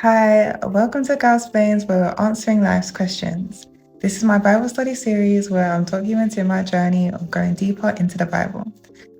Hi, welcome to gal.splains where we're answering life's questions. This is my Bible study series where I'm documenting my journey of going deeper into the Bible.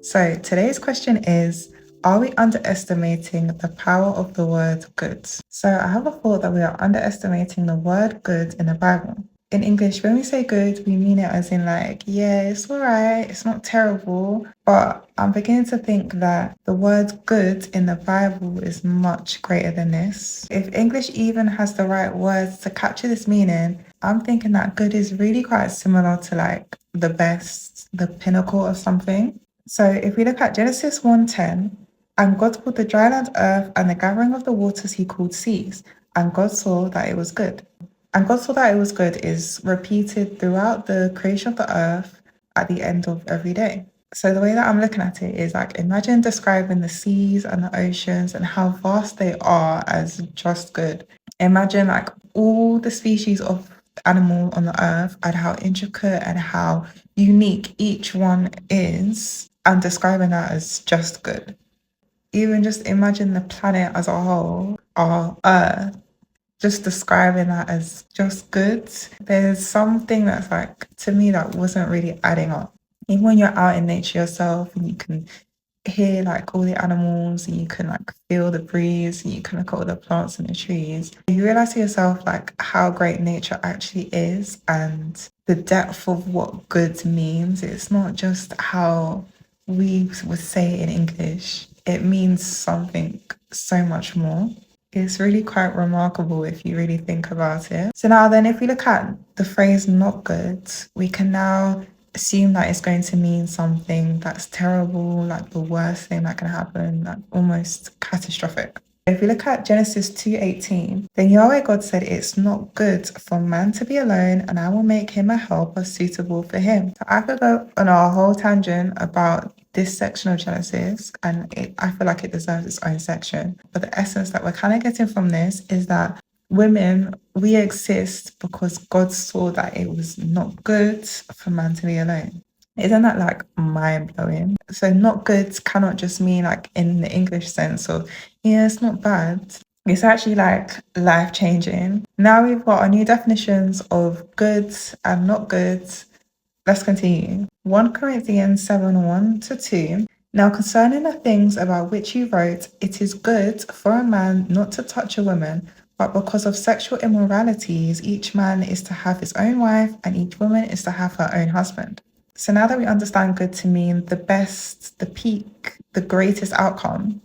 So today's question is, are we underestimating the power of the word good? So I have a thought that we are underestimating the word good in the Bible. In English, when we say good, we mean it as in yeah, it's all right, it's not terrible. But I'm beginning to think that the word good in the Bible is much greater than this. If English even has the right words to capture this meaning, I'm thinking that good is really quite similar to the best, the pinnacle of something. So if we look at Genesis 1:10, and God called the dry land earth and the gathering of the waters he called seas, and God saw that it was good. And God saw that it was good is repeated throughout the creation of the earth at the end of every day. So the way that I'm looking at it is imagine describing the seas and the oceans and how vast they are as just good. Imagine all the species of animal on the earth and how intricate and how unique each one is and describing that as just good. Even just imagine the planet as a whole, our earth, just describing that as just good. There's something that's to me that wasn't really adding up. Even when you're out in nature yourself and you can hear all the animals and you can feel the breeze and you can look at all the plants and the trees, you realize to yourself how great nature actually is and the depth of what good means. It's not just how we would say it in English. It means something so much more. It's really quite remarkable if you really think about it. So now then, if we look at the phrase not good, we can now assume that it's going to mean something that's terrible, like the worst thing that can happen, like almost catastrophic. If we look at Genesis 2:18, then Yahweh God said, "It's not good for man to be alone, and I will make him a helper suitable for him." So I could go on a whole tangent about this section of Genesis, and I feel like it deserves its own section. But the essence that we're kind of getting from this is that women, we exist because God saw that it was not good for man to be alone. Isn't that mind blowing? So not good cannot just mean in the English sense of, yeah, it's not bad. It's actually life changing. Now we've got our new definitions of good and not good. Let's continue. 1 Corinthians 7:1-2. Now concerning the things about which you wrote, it is good for a man not to touch a woman, but because of sexual immoralities, each man is to have his own wife and each woman is to have her own husband. So now that we understand good to mean the best, the peak, the greatest outcome,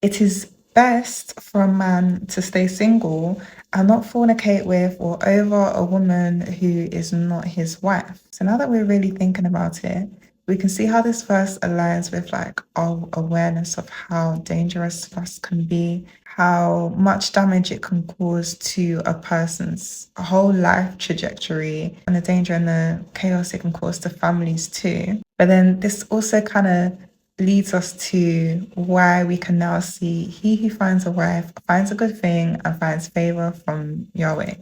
it is best for a man to stay single and not fornicate with or over a woman who is not his wife. So now that we're really thinking about it, we can see how this verse aligns with our awareness of how dangerous lust can be, how much damage it can cause to a person's whole life trajectory, and the danger and the chaos it can cause to families too. But then this also kind of leads us to why we can now see he who finds a wife finds a good thing and finds favor from Yahweh.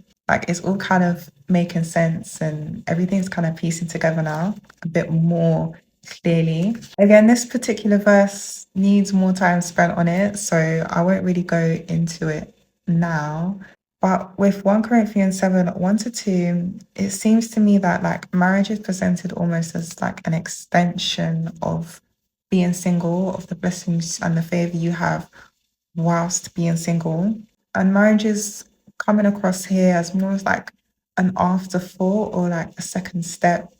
It's all kind of making sense and everything's kind of piecing together now a bit more clearly. Again, this particular verse needs more time spent on it, so I won't really go into it now. But with 1 Corinthians 7:1-2, it seems to me that marriage is presented almost as an extension of being single, of the blessings and the favor you have whilst being single. And marriage is coming across here as more as an afterthought or a second step,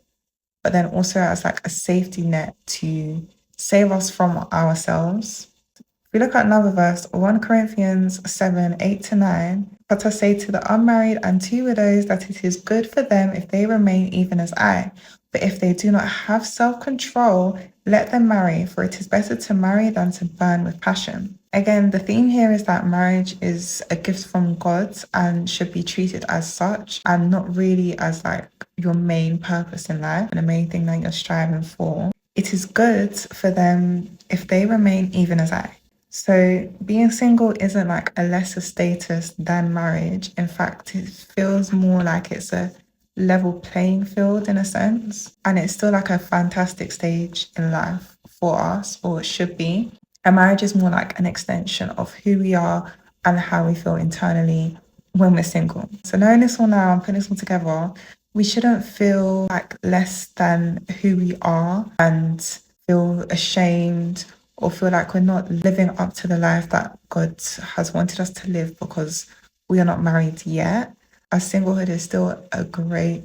but then also as a safety net to save us from ourselves. If we look at another verse, 1 Corinthians 7:8-9, but I say to the unmarried and to widows that it is good for them if they remain even as I. But if they do not have self-control, let them marry, for it is better to marry than to burn with passion. Again, the theme here is that marriage is a gift from God and should be treated as such and not really as your main purpose in life and the main thing that you're striving for. It is good for them if they remain even as I. So being single isn't a lesser status than marriage. In fact, it feels more like it's a level playing field in a sense. And it's still a fantastic stage in life for us, or it should be. And marriage is more an extension of who we are and how we feel internally when we're single. So knowing this all now and putting this all together, we shouldn't feel like less than who we are and feel ashamed or feel like we're not living up to the life that God has wanted us to live because we are not married yet. Our singlehood is still a great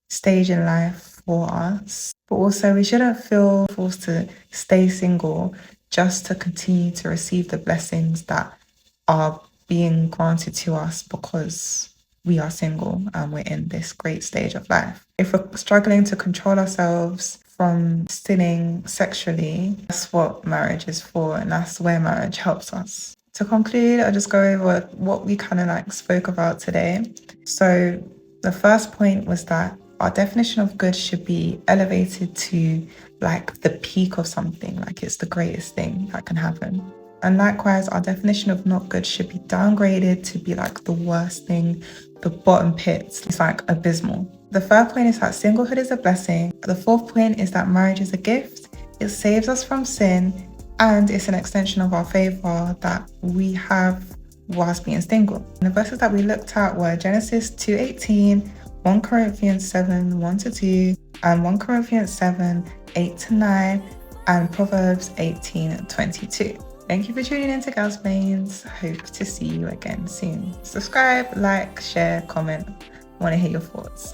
stage in life for us. But also, we shouldn't feel forced to stay single just to continue to receive the blessings that are being granted to us because we are single and we're in this great stage of life. If we're struggling to control ourselves from sinning sexually, that's what marriage is for, and that's where marriage helps us. To conclude, I'll just go over what we kind of like spoke about today. So the first point was that our definition of good should be elevated to like the peak of something, like it's the greatest thing that can happen. And likewise, our definition of not good should be downgraded to be like the worst thing, the bottom pits. It's like abysmal. The third point is that singlehood is a blessing. The fourth point is that marriage is a gift. It saves us from sin, and it's an extension of our favor that we have whilst being single. And the verses that we looked at were Genesis 2:18, 1 Corinthians 7, 1-2, and 1 Corinthians 7, 8-9, and Proverbs 18:22. Thank you for tuning in to gal.splains. Hope to see you again soon. Subscribe, like, share, comment. I want to hear your thoughts.